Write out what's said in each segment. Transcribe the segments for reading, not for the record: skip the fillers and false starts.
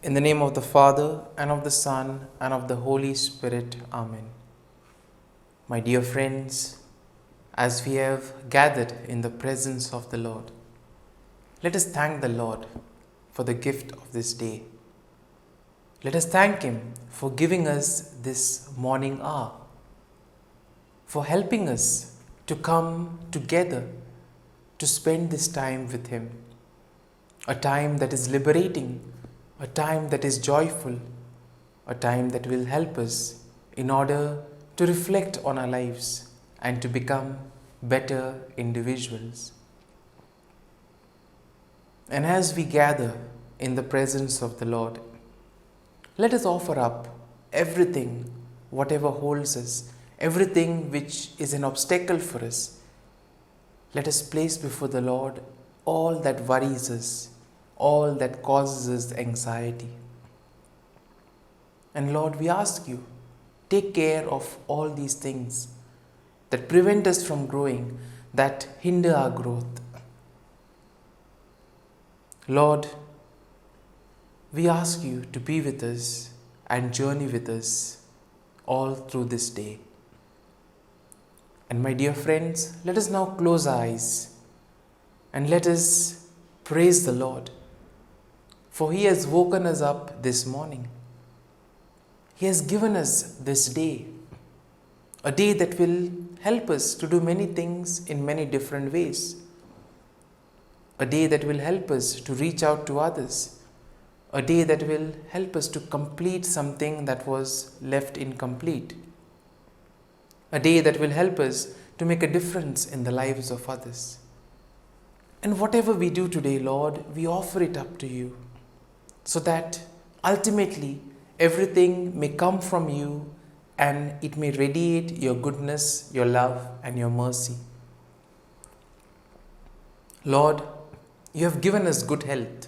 In the name of the Father, and of the Son, and of the Holy Spirit. Amen. My dear friends, as we have gathered in the presence of the Lord, let us thank the Lord for the gift of this day. Let us thank Him for giving us this morning hour, for helping us to come together to spend this time with Him, a time that is liberating, a time that is joyful, a time that will help us in order to reflect on our lives and to become better individuals. And as we gather in the presence of the Lord, let us offer up everything, whatever holds us, everything which is an obstacle for us. Let us place before the Lord all that worries us, all that causes us anxiety. And Lord, we ask you, take care of all these things that prevent us from growing, that hinder our growth. Lord, we ask you to be with us and journey with us all through this day. And my dear friends, let us now close our eyes and let us praise the Lord, for He has woken us up this morning. He has given us this day, a day that will help us to do many things in many different ways, a day that will help us to reach out to others, a day that will help us to complete something that was left incomplete, a day that will help us to make a difference in the lives of others. And whatever we do today, Lord, we offer it up to you, so that ultimately everything may come from you and it may radiate your goodness, your love, and your mercy. Lord, you have given us good health.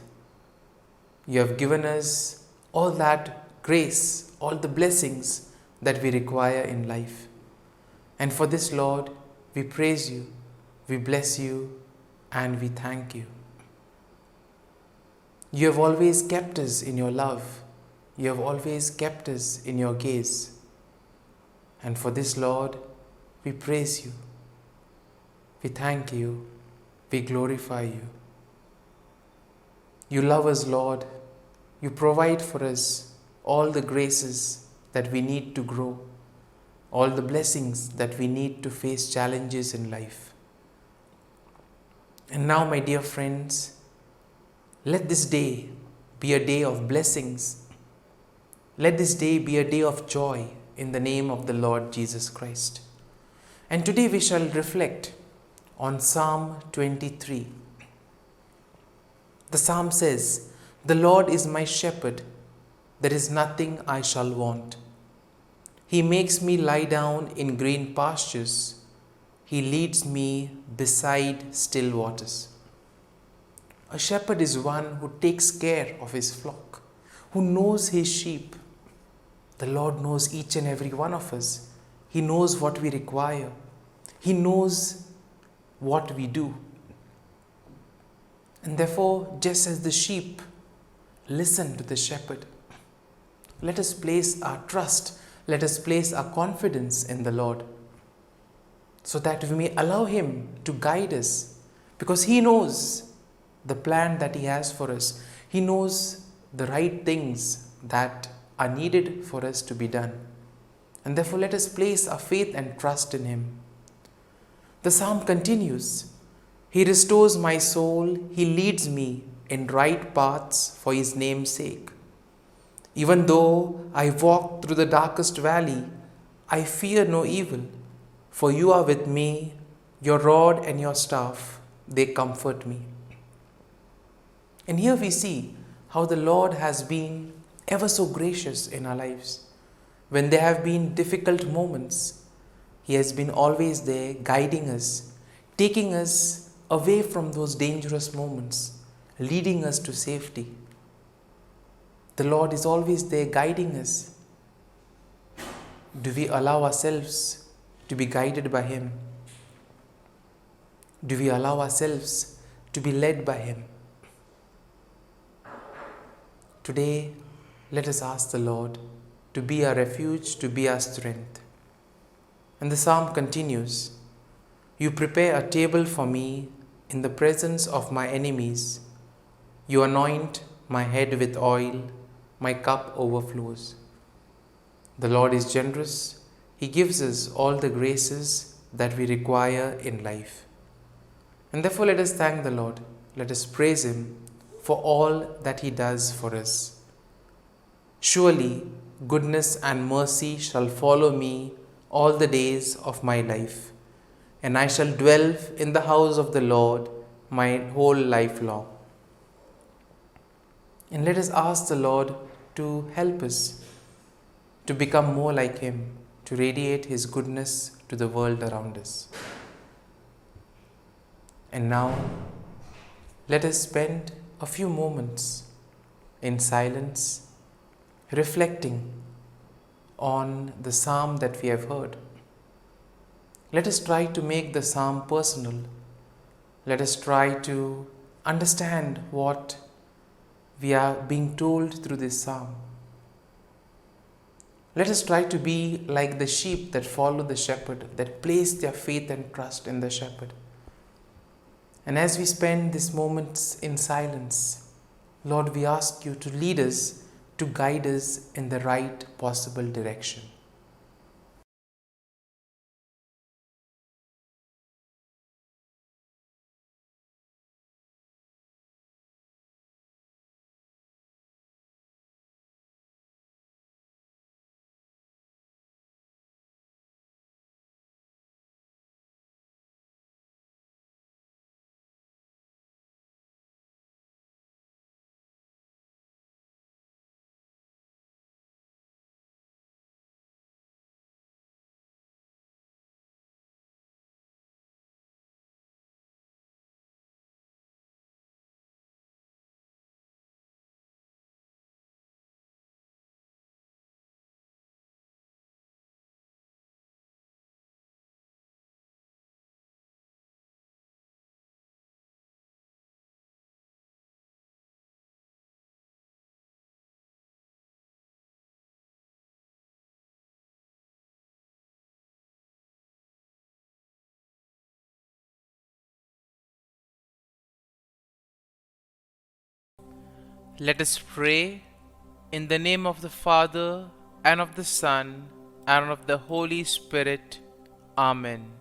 You have given us all that grace, all the blessings that we require in life. And for this, Lord, we praise you, we bless you, and we thank you. You have always kept us in your love. You have always kept us in your gaze. And for this, Lord, we praise you. We thank you. We glorify you. You love us, Lord. You provide for us all the graces that we need to grow, all the blessings that we need to face challenges in life. And now, my dear friends, let this day be a day of blessings. Let this day be a day of joy in the name of the Lord Jesus Christ. And today we shall reflect on Psalm 23. The psalm says, "The Lord is my shepherd, there is nothing I shall want. He makes me lie down in green pastures. He leads me beside still waters." A shepherd is one who takes care of his flock, who knows his sheep. The Lord knows each and every one of us. He knows what we require. He knows what we do. And therefore, just as the sheep listen to the shepherd, let us place our trust, let us place our confidence in the Lord, so that we may allow Him to guide us, because He knows the plan that He has for us. He knows the right things that are needed for us to be done. And therefore, let us place our faith and trust in Him. The psalm continues, "He restores my soul, He leads me in right paths for His name's sake. Even though I walk through the darkest valley, I fear no evil, for you are with me, your rod and your staff, they comfort me." And here we see how the Lord has been ever so gracious in our lives. When there have been difficult moments, He has been always there guiding us, taking us away from those dangerous moments, leading us to safety. The Lord is always there guiding us. Do we allow ourselves to be guided by Him? Do we allow ourselves to be led by Him? Today, let us ask the Lord to be our refuge, to be our strength. And the psalm continues, "You prepare a table for me in the presence of my enemies. You anoint my head with oil, my cup overflows." The Lord is generous. He gives us all the graces that we require in life. And therefore, let us thank the Lord. Let us praise Him for all that He does for us. Surely, goodness and mercy shall follow me all the days of my life, and I shall dwell in the house of the Lord my whole life long. And let us ask the Lord to help us to become more like Him, to radiate His goodness to the world around us. And now, let us spend a few moments in silence, reflecting on the psalm that we have heard. Let us try to make the psalm personal. Let us try to understand what we are being told through this psalm. Let us try to be like the sheep that follow the shepherd, that place their faith and trust in the shepherd. And as we spend these moments in silence, Lord, we ask you to lead us, to guide us in the right possible direction. Let us pray in the name of the Father, and of the Son, and of the Holy Spirit. Amen.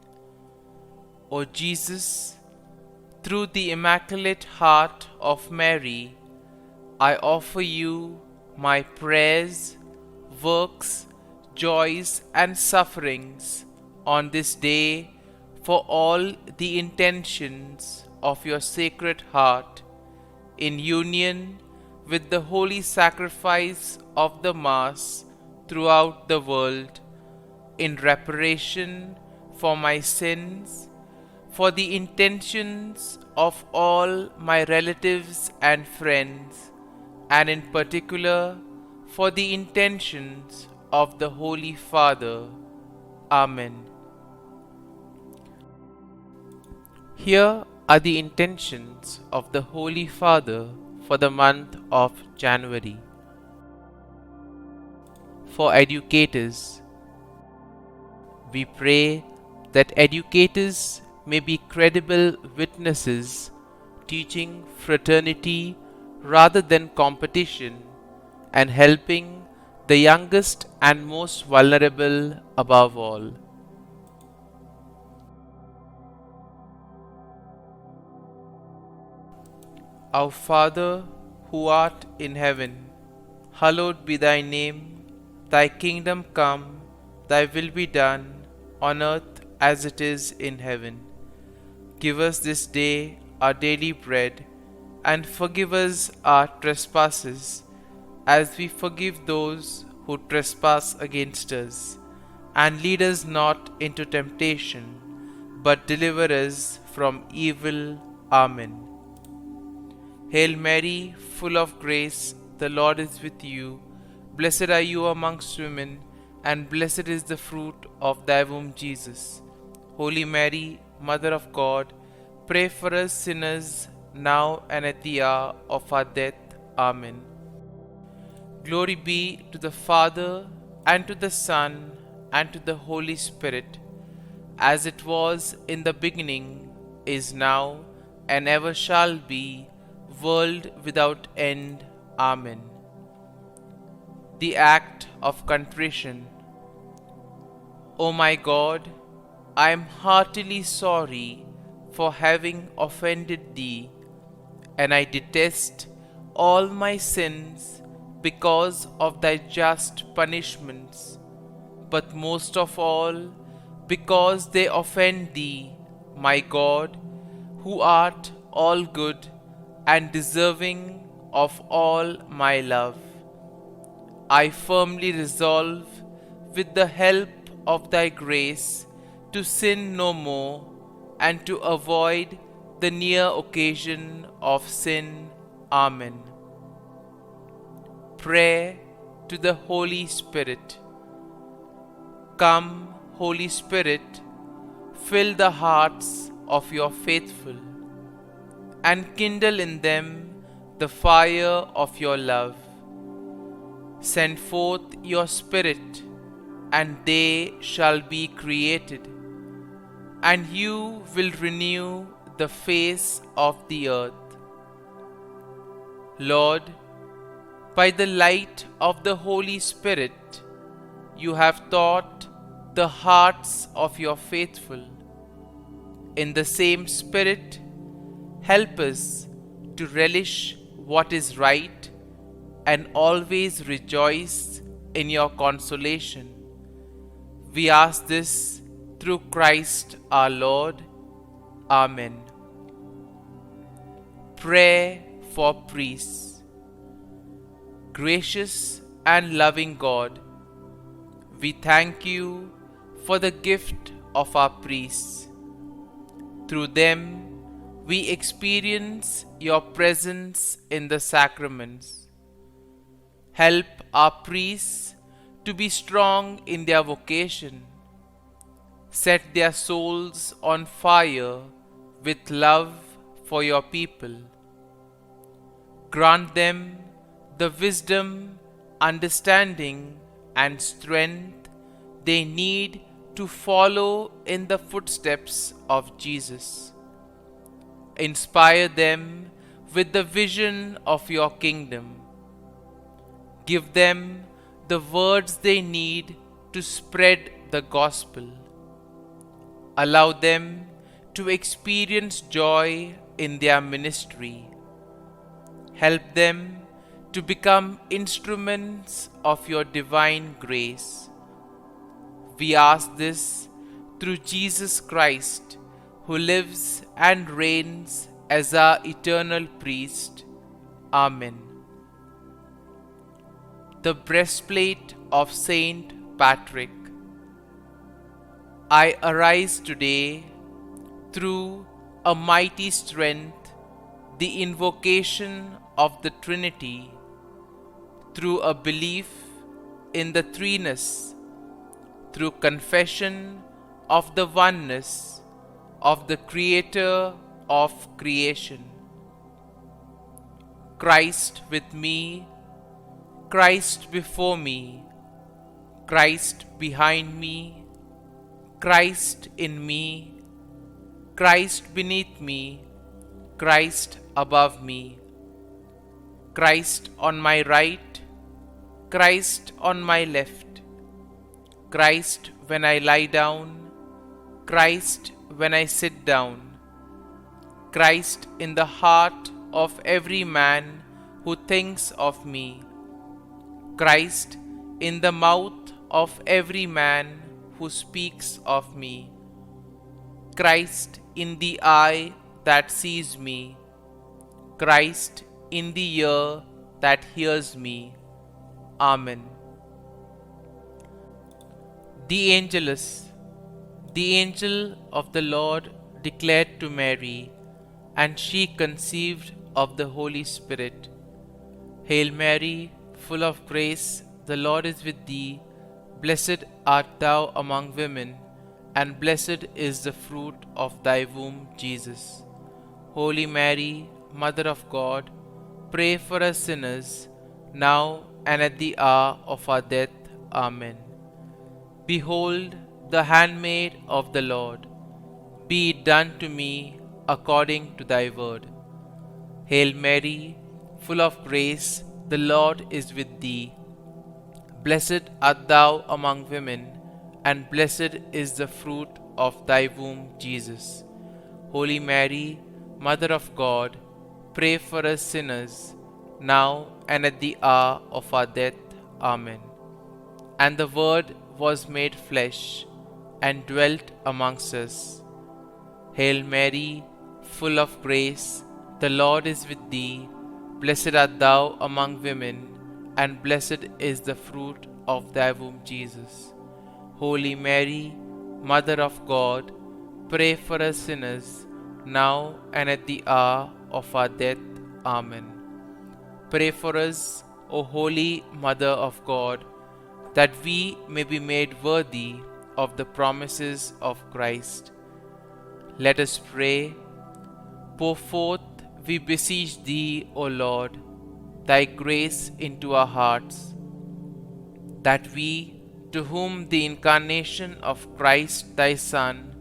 O Jesus, through the Immaculate Heart of Mary, I offer you my prayers, works, joys, and sufferings on this day for all the intentions of your Sacred Heart, in union with the holy sacrifice of the Mass throughout the world, in reparation for my sins, for the intentions of all my relatives and friends, and in particular for the intentions of the Holy Father. Amen. Here are the intentions of the Holy Father for the month of January. For educators, we pray that educators may be credible witnesses, teaching fraternity rather than competition, and helping the youngest and most vulnerable above all. Our Father, who art in heaven, hallowed be thy name. Thy kingdom come, thy will be done, on earth as it is in heaven. Give us this day our daily bread, and forgive us our trespasses, as we forgive those who trespass against us. And lead us not into temptation, but deliver us from evil. Amen. Hail Mary, full of grace, the Lord is with you. Blessed are you amongst women, and blessed is the fruit of thy womb, Jesus. Holy Mary, Mother of God, pray for us sinners, now and at the hour of our death. Amen. Glory be to the Father, and to the Son, and to the Holy Spirit, as it was in the beginning, is now, and ever shall be, world without end. Amen. The act of contrition. O my God, I am heartily sorry for having offended Thee, and I detest all my sins because of Thy just punishments, but most of all because they offend Thee, my God, who art all good and deserving of all my love. I firmly resolve, with the help of Thy grace, to sin no more, and to avoid the near occasion of sin. Amen. Prayer to the Holy Spirit. Come, Holy Spirit, fill the hearts of your faithful, and kindle in them the fire of your love. Send forth your Spirit, and they shall be created, and you will renew the face of the earth. Lord, by the light of the Holy Spirit, you have taught the hearts of your faithful. In the same Spirit, help us to relish what is right and always rejoice in your consolation. We ask this through Christ our Lord. Amen. Prayer for priests. Gracious and loving God, we thank you for the gift of our priests. Through them, we experience your presence in the sacraments. Help our priests to be strong in their vocation. Set their souls on fire with love for your people. Grant them the wisdom, understanding, and strength they need to follow in the footsteps of Jesus. Inspire them with the vision of your kingdom. Give them the words they need to spread the gospel. Allow them to experience joy in their ministry. Help them to become instruments of your divine grace. We ask this through Jesus Christ, who lives and reigns as our eternal priest. Amen. The breastplate of Saint Patrick. I arise today through a mighty strength, the invocation of the Trinity, through a belief in the threeness, through confession of the oneness of the Creator of creation. Christ with me, Christ before me, Christ behind me, Christ in me, Christ beneath me, Christ above me, Christ on my right, Christ on my left, Christ when I lie down, Christ when I sit down, Christ in the heart of every man who thinks of me, Christ in the mouth of every man who speaks of me, Christ in the eye that sees me, Christ in the ear that hears me. Amen. The Angelus. The angel of the Lord declared to Mary, and she conceived of the Holy Spirit. Hail Mary, full of grace, the Lord is with thee. Blessed art thou among women, and blessed is the fruit of thy womb, Jesus. Holy Mary, Mother of God, pray for us sinners, now and at the hour of our death. Amen. Behold, the handmaid of the Lord, be it done to me according to thy word. Hail Mary, full of grace, the Lord is with thee. Blessed art thou among women, and blessed is the fruit of thy womb, Jesus. Holy Mary, Mother of God, pray for us sinners, now and at the hour of our death. Amen. And the Word was made flesh, and dwelt amongst us. Hail Mary, full of grace, the Lord is with thee. Blessed art thou among women, and blessed is the fruit of thy womb, Jesus. Holy Mary, Mother of God, pray for us sinners, now and at the hour of our death. Amen. Pray for us, O Holy Mother of God, that we may be made worthy of the promises of Christ. Let us pray. Pour forth, we beseech thee, O Lord, thy grace into our hearts, that we, to whom the incarnation of Christ thy Son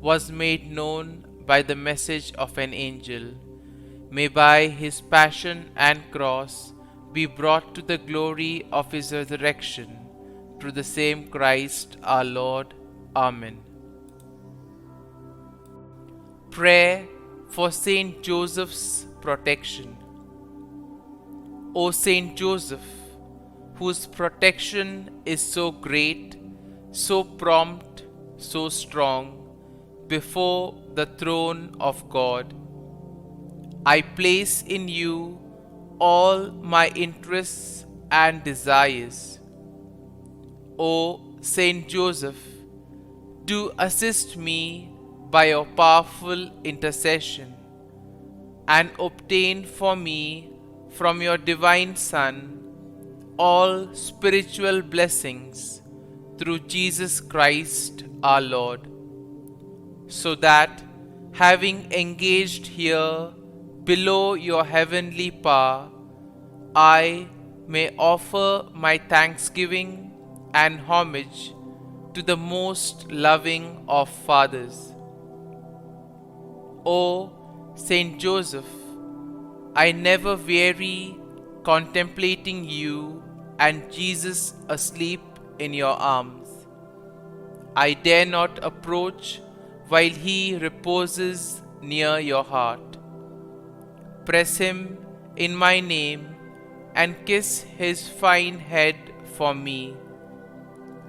was made known by the message of an angel, may by his passion and cross be brought to the glory of his resurrection, through the same Christ our Lord. Amen. Prayer for Saint Joseph's protection. O Saint Joseph, whose protection is so great, so prompt, so strong, before the throne of God, I place in you all my interests and desires. O Saint Joseph, do assist me by your powerful intercession, and obtain for me from your divine Son all spiritual blessings through Jesus Christ our Lord, so that, having engaged here below your heavenly power, I may offer my thanksgiving and homage to the most loving of fathers. O Saint Joseph, I never weary contemplating you and Jesus asleep in your arms. I dare not approach while he reposes near your heart. Press him in my name and kiss his fine head for me,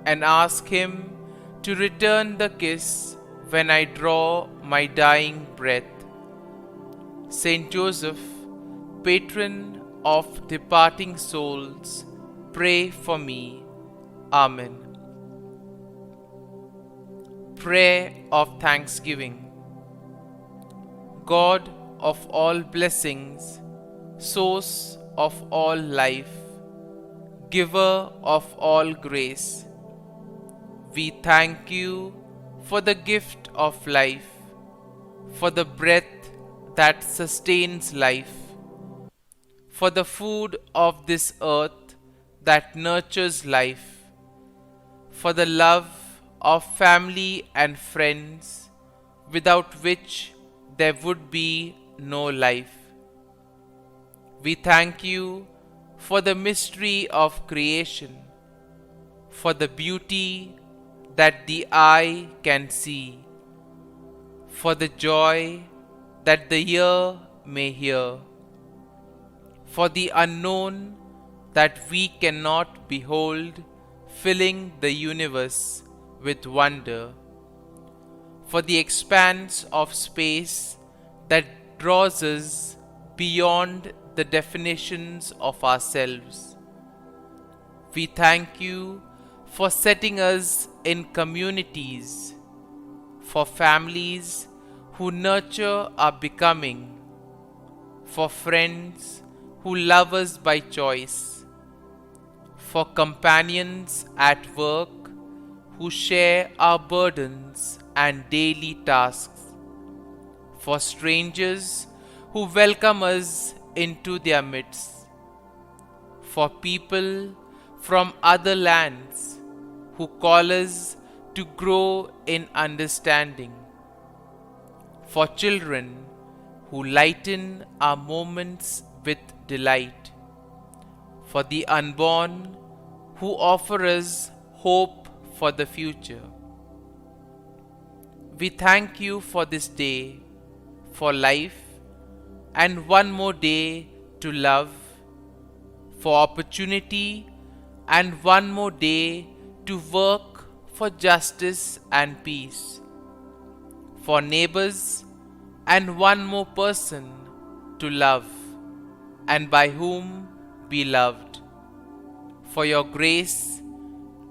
and ask him to return the kiss when I draw my dying breath. Saint Joseph, patron of departing souls, pray for me. Amen. Prayer of Thanksgiving. God of all blessings, source of all life, giver of all grace, we thank you for the gift of life, for the breath that sustains life, for the food of this earth that nurtures life, for the love of family and friends, without which there would be no life. We thank you for the mystery of creation, for the beauty that the eye can see, for the joy that the ear may hear, for the unknown that we cannot behold, filling the universe with wonder, for the expanse of space that draws us beyond the definitions of ourselves. We thank you for setting us in communities, for families who nurture our becoming, for friends who love us by choice, for companions at work who share our burdens and daily tasks, for strangers who welcome us into their midst, for people from other lands who call us to grow in understanding, for children who lighten our moments with delight, for the unborn who offer us hope for the future. We thank you for this day, for life, and one more day to love, for opportunity, and one more day to work for justice and peace, for neighbors, and one more person to love, and by whom be loved, for your grace,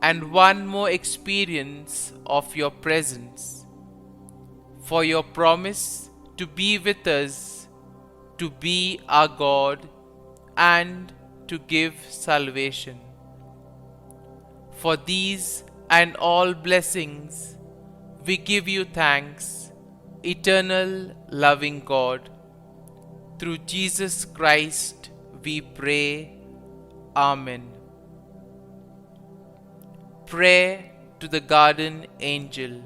and one more experience of your presence, for your promise to be with us, to be our God, and to give salvation. For these and all blessings, we give you thanks, eternal loving God. Through Jesus Christ we pray. Amen. Prayer to the Garden Angel.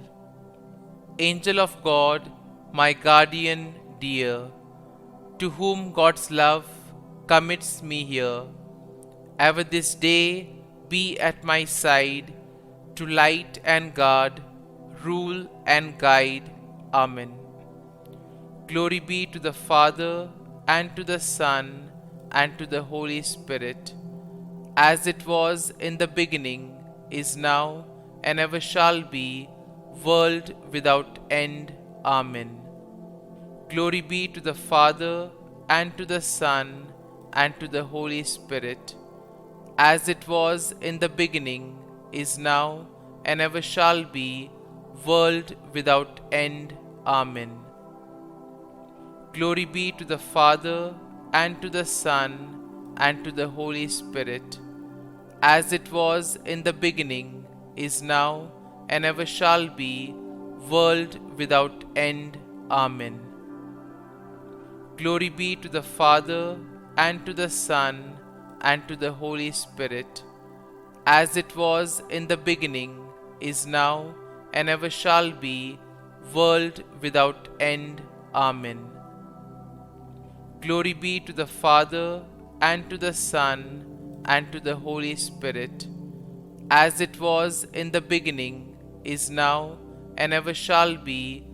Angel of God, my guardian dear, to whom God's love commits me here, ever this day be at my side, to light and guard, rule and guide. Amen. Glory be to the Father, and to the Son, and to the Holy Spirit, as it was in the beginning, is now, and ever shall be, world without end. Amen. Glory be to the Father, and to the Son, and to the Holy Spirit, as it was in the beginning, is now, and ever shall be, world without end. Amen. Glory be to the Father, and to the Son, and to the Holy Spirit, as it was in the beginning, is now, and ever shall be, world without end. Amen. Glory be to the Father, and to the Son, and to the Holy Spirit, as it was in the beginning, is now, and ever shall be, world without end. Amen. Glory be to the Father, and to the Son, and to the Holy Spirit, as it was in the beginning, is now, and ever shall be,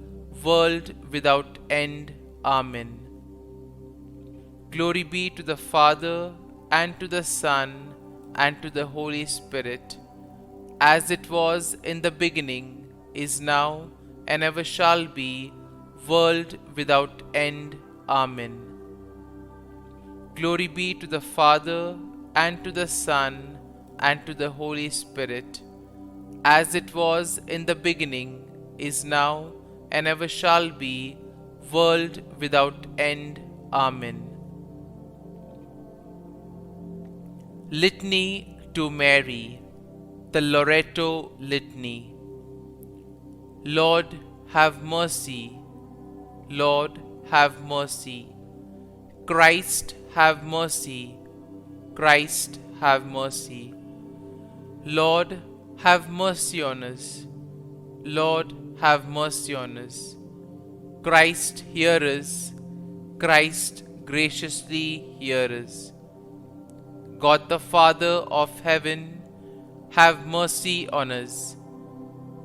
world without end. Amen. Glory be to the Father, and to the Son, and to the Holy Spirit, as it was in the beginning, is now, and ever shall be, world without end. Amen. Glory be to the Father, and to the Son, and to the Holy Spirit, as it was in the beginning, is now, and ever shall be, world without end. Amen. Litany to Mary, the Loreto Litany. Lord, have mercy. Lord, have mercy. Christ, have mercy. Christ, have mercy. Lord, have mercy on us. Lord, have mercy on us. Christ, hear us. Christ, graciously hear us. God the Father of heaven, have mercy on us.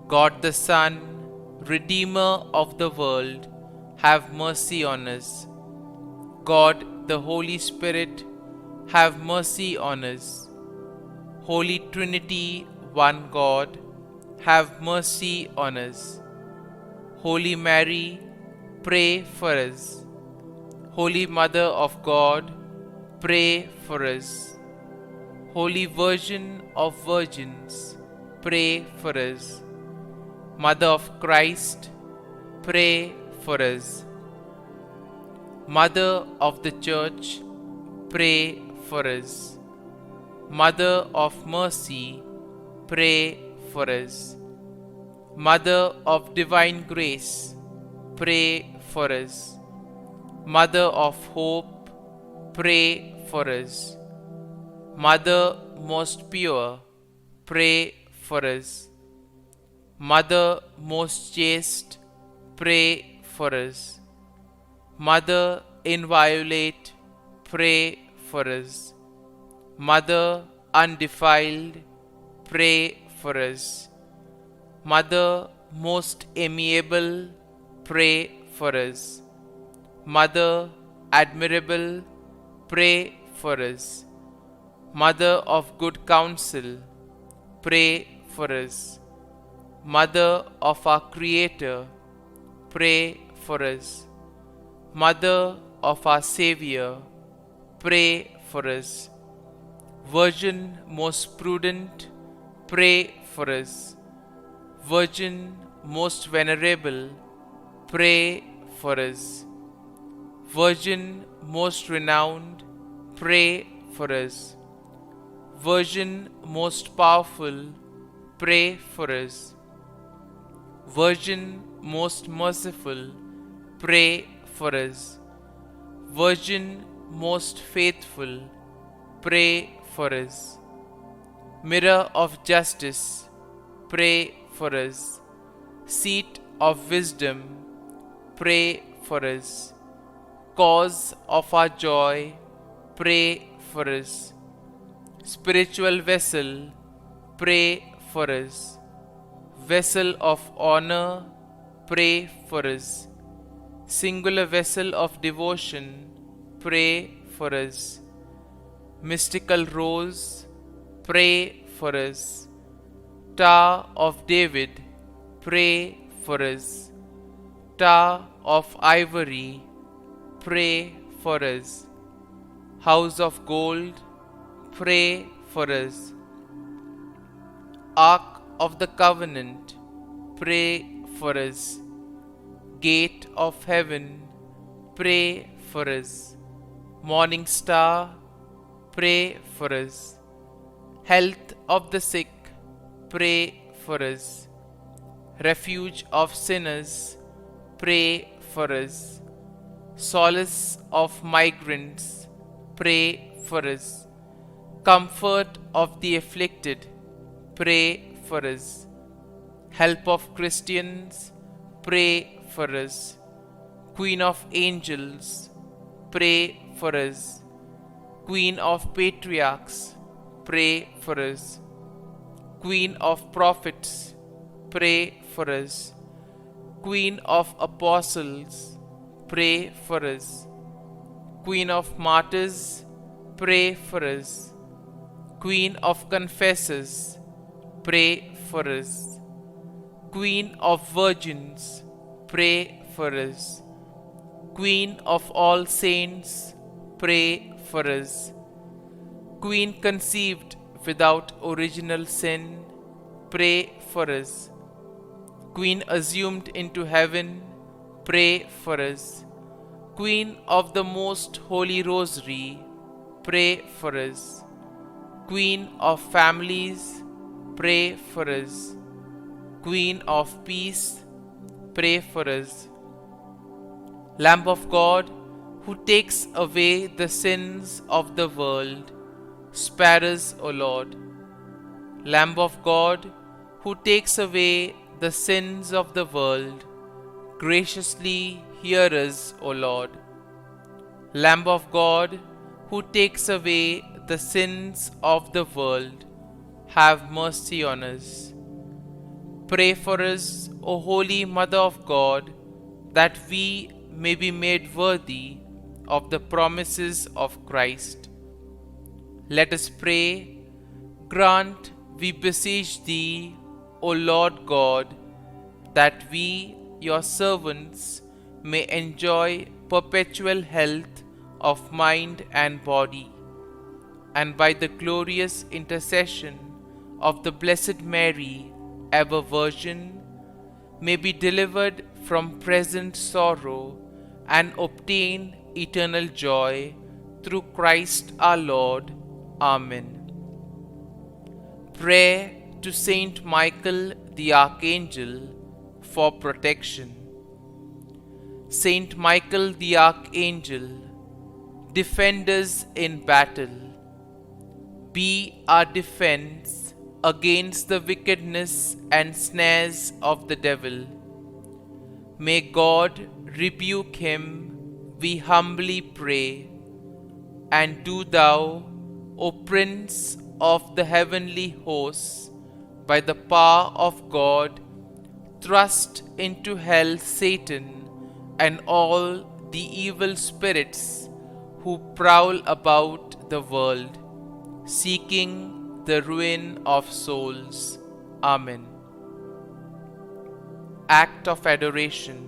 God the Son, Redeemer of the world, have mercy on us. God the Holy Spirit, have mercy on us. Holy Trinity, one God, have mercy on us. Holy Mary, pray for us. Holy Mother of God, pray for us. Holy Virgin of Virgins, pray for us. Mother of Christ, pray for us. Mother of the Church, pray for us. Mother of Mercy, pray for us. Mother of Divine Grace, pray for us. Mother of Hope, pray for us. Mother most pure, pray for us. Mother most chaste, pray for us. Mother inviolate, pray for us. Mother undefiled, pray for us. Mother most amiable, pray for us. Mother admirable, pray for us. Mother of good counsel, pray for us. Mother of our Creator, pray for us. Mother of our Savior, pray for us. Virgin most prudent, pray for us. Virgin most venerable, pray for us. Virgin most renowned, pray for us. Virgin most powerful, pray for us. Virgin most merciful, pray for us. Virgin most faithful, pray for us. Mirror of justice, pray for us. Seat of wisdom, pray for us. Cause of our joy, pray for us. Spiritual vessel, pray for us. Vessel of honor, pray for us. Singular vessel of devotion, pray for us. Mystical rose, pray for us. Tower of David, pray for us. Tower of ivory, pray for us. House of gold, pray for us. Ark of the covenant, pray for us. Gate of heaven, pray for us. Morning star, pray for us. Health of the sick, pray for us. Refuge of sinners, pray for us. Solace of migrants, pray for us. Comfort of the afflicted, pray for us. Help of Christians, pray for us. Queen of angels, pray for us. Queen of patriarchs, pray for us. Queen of prophets, pray for us. Queen of apostles, pray for us. Queen of martyrs, pray for us. Queen of confessors, pray for us. Queen of virgins, pray for us. Queen of all saints, pray for us. Queen conceived without original sin, pray for us. Queen assumed into heaven, pray for us. Queen of the most holy rosary, pray for us. Queen of families, pray for us. Queen of peace, pray for us. Lamb of God, who takes away the sins of the world, spare us, O Lord. Lamb of God, who takes away the sins of the world, graciously hear us, O Lord. Lamb of God, who takes away the sins of the world, have mercy on us. Pray for us, O Holy Mother of God, that we may be made worthy of the promises of Christ. Let us pray. Grant, we beseech Thee, O Lord God, that we, Your servants, may enjoy perpetual health of mind and body, and by the glorious intercession of the Blessed Mary, ever Virgin, may be delivered from present sorrow and obtain eternal joy through Christ our Lord. Amen. Prayer to Saint Michael the Archangel for protection. Saint Michael the Archangel, defend us in battle. be our defense against the wickedness and snares of the devil. May God rebuke him, we humbly pray. And do thou, O Prince of the heavenly hosts, by the power of God, thrust into hell Satan and all the evil spirits who prowl about the world, seeking the ruin of souls. Amen. Act of Adoration.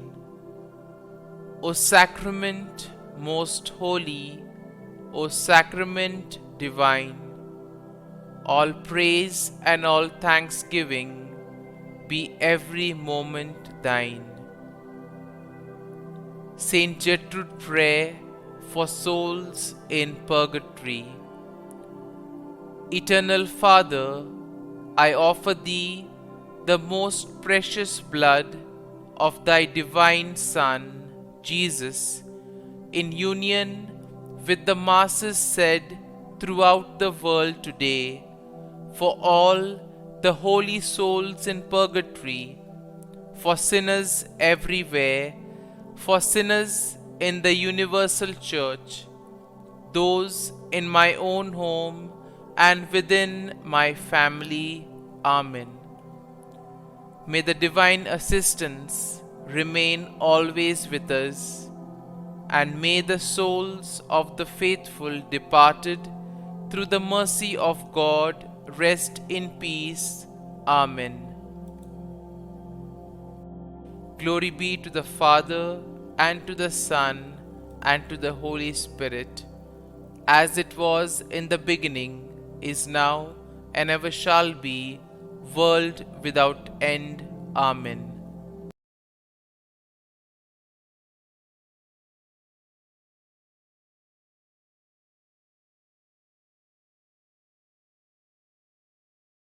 O Sacrament most holy, O Sacrament divine, all praise and all thanksgiving be every moment thine. Saint Gertrude Prayer for souls in purgatory. Eternal Father, I offer Thee the most precious blood of Thy divine Son, Jesus, in union with the masses said throughout the world today, for all the holy souls in purgatory, for sinners everywhere, for sinners in the universal church, those in my own home and within my family. Amen. May the divine assistance remain always with us, and may the souls of the faithful departed through the mercy of God rest in peace. Amen. Glory be to the Father, and to the Son, and to the Holy Spirit, as it was in the beginning, is now, and ever shall be, world without end. Amen.